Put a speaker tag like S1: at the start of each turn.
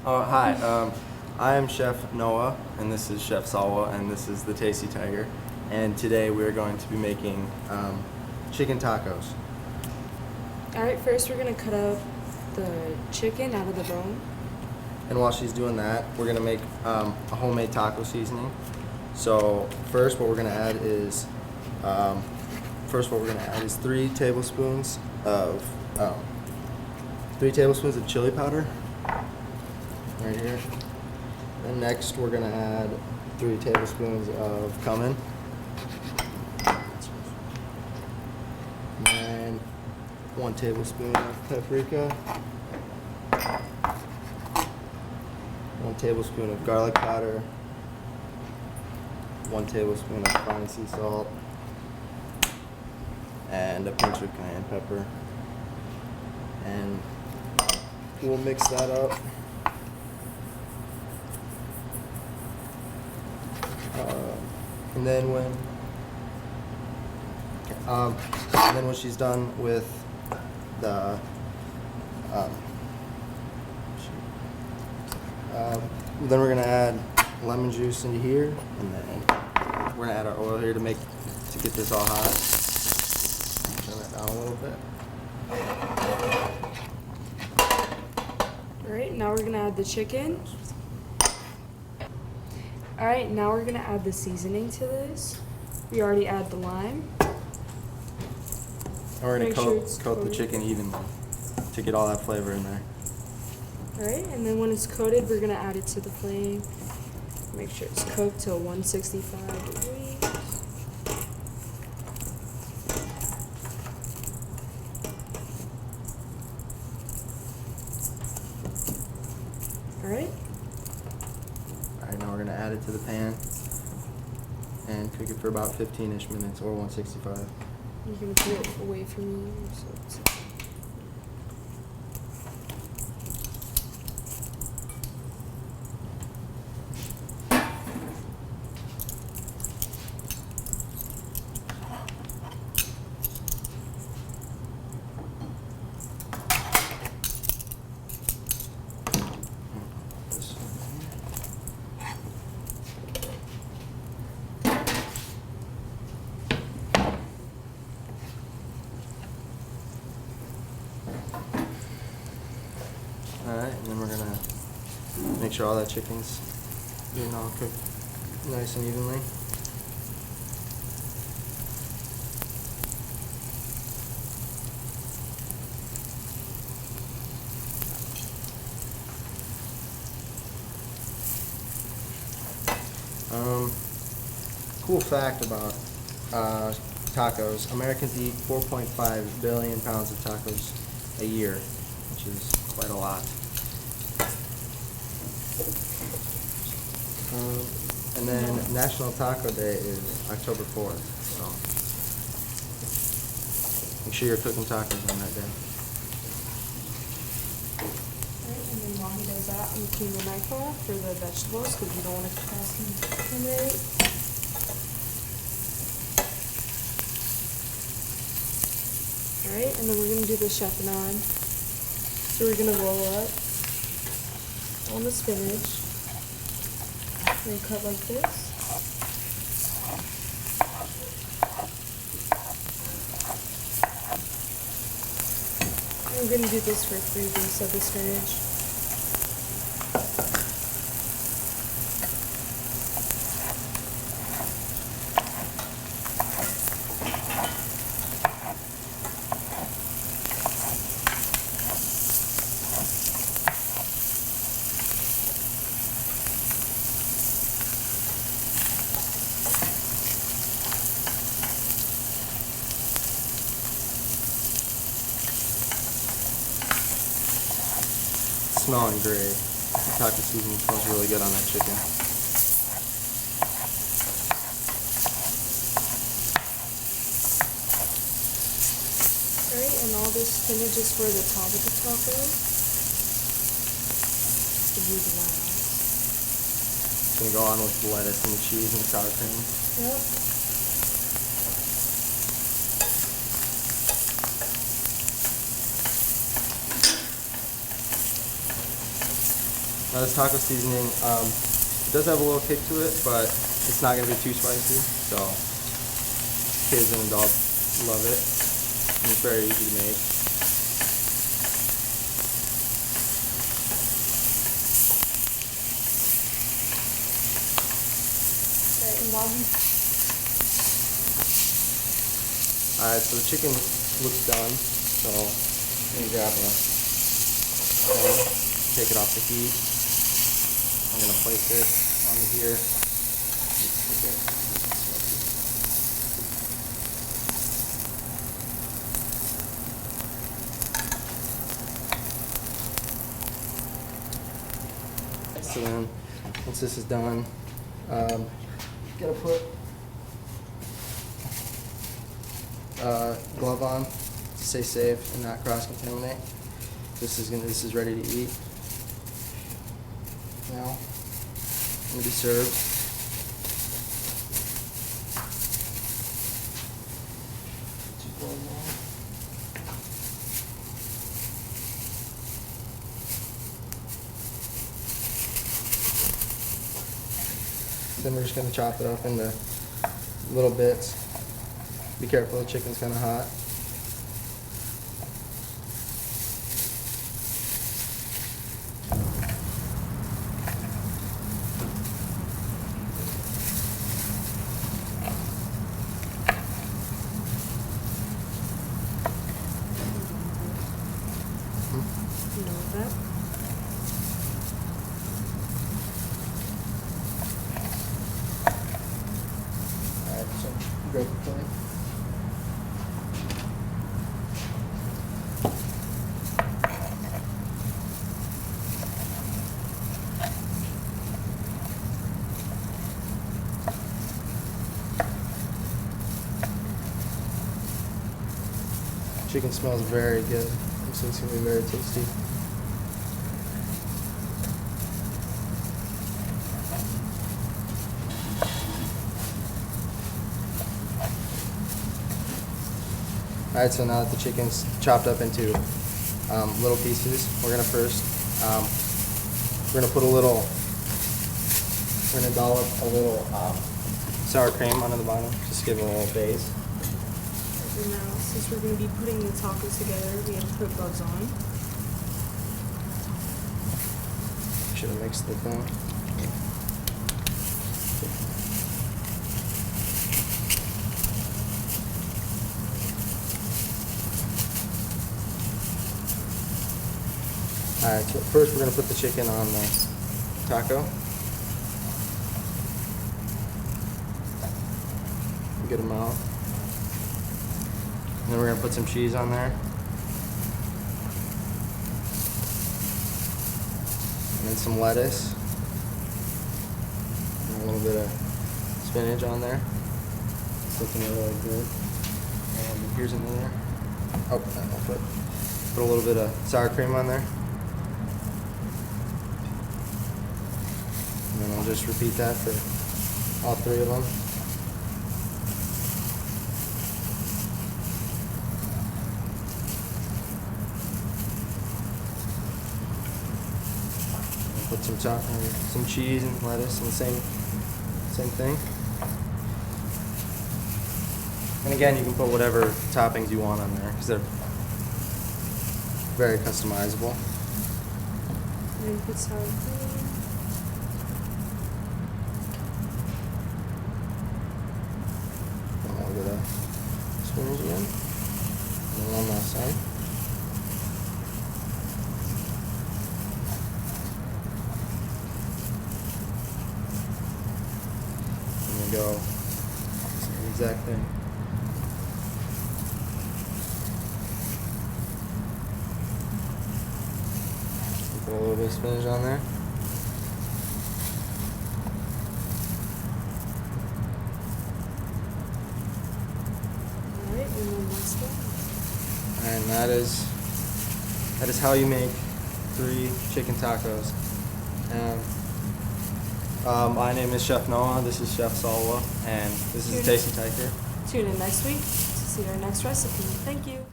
S1: Hi. I am Chef Noah, and this is Chef Salwa, and this is the Tasty Tiger. And today we are going to be making chicken tacos.
S2: All right, first we're gonna cut up the chicken out of the bone.
S1: And while she's doing that, we're gonna make a homemade taco seasoning. So first, what we're gonna add is 3 tablespoons of 3 tablespoons of chili powder, right here. And next, we're gonna add 3 tablespoons of cumin. And 1 tablespoon of paprika. 1 tablespoon of garlic powder. 1 tablespoon of fine sea salt. And a pinch of cayenne pepper. And we'll mix that up. And then when she's done with the then we're gonna add lemon juice into here, and then we're gonna add our oil here to get this all hot. Turn that down a little bit.
S2: All right, now we're gonna add the chicken. All right, now we're gonna add the seasoning to this. We already add the lime.
S1: And we're gonna
S2: Make sure it's
S1: coat the
S2: coated.
S1: chicken evenly to get all that flavor in there.
S2: All right, and then when it's coated, we're gonna add it to the flame. Make sure it's cooked till 165 degrees. All right.
S1: Alright, now we're gonna add it to the pan and cook it for about 15-ish minutes or 165.
S2: You can put it away from you. So it's
S1: This one here. Alright, and then we're gonna make sure all that chicken's getting all cooked nice and evenly. Cool fact about tacos: Americans eat 4.5 billion pounds of tacos a year, which is quite a lot. And then National Taco Day is October 4th, so make sure you're cooking tacos on that day.
S2: Alright, and then while he does that, I'm gonna clean the knife off for the vegetables because you don't want to contaminate. Alright, and then we're gonna do the chiffonade. So we're gonna roll up on the spinach. We're gonna cut like this. I'm gonna do this for 3 pieces of the spinach.
S1: Smelling great. The taco seasoning smells really good on that chicken.
S2: Alright, and all this spinach is for the top of the taco. To do the last.
S1: It's gonna go on with the lettuce and the cheese and the sour cream.
S2: Yep.
S1: Now this taco seasoning, it does have a little kick to it, but it's not gonna be too spicy, so kids and adults love it. And it's very easy to make.
S2: Right, and Bobby.
S1: Alright, so the chicken looks done, so let me grab a pan, take it off the heat. I'm gonna place it on here. So then, once this is done, gonna put glove on to stay safe and not cross-contaminate. This is ready to eat. Now, gonna be served. Then we're just gonna chop it up into little bits. Be careful, the chicken's kind of hot.
S2: You know that?
S1: Alright, so break the plate. Chicken smells very good. So it's gonna be very tasty. Alright, so now that the chicken's chopped up into little pieces, we're gonna first we're gonna dollop a little sour cream onto the bottom, just give it a little base.
S2: And now, since we're going to be putting the tacos together, we have to put gloves on.
S1: Should have mixed the thing. Alright, so first we're going to put the chicken on the taco. Get them out. And then we're going to put some cheese on there. And then some lettuce. And a little bit of spinach on there. It's looking really good. And here's another. Oh, I'll put a little bit of sour cream on there. And then I'll just repeat that for all three of them. Put some cheese and lettuce and same thing. And again, you can put whatever toppings you want on there because they're very customizable.
S2: And then put sour cream.
S1: And a little bit of spinach again. And then one last time. Go. Same exact thing. Put a little bit of spinach on there.
S2: Alright, and then last one.
S1: And that is how you make 3 chicken tacos. My name is Chef Noah, this is Chef Salwa, and this is Tasty Tiger.
S2: Tune in next week to see our next recipe. Thank you.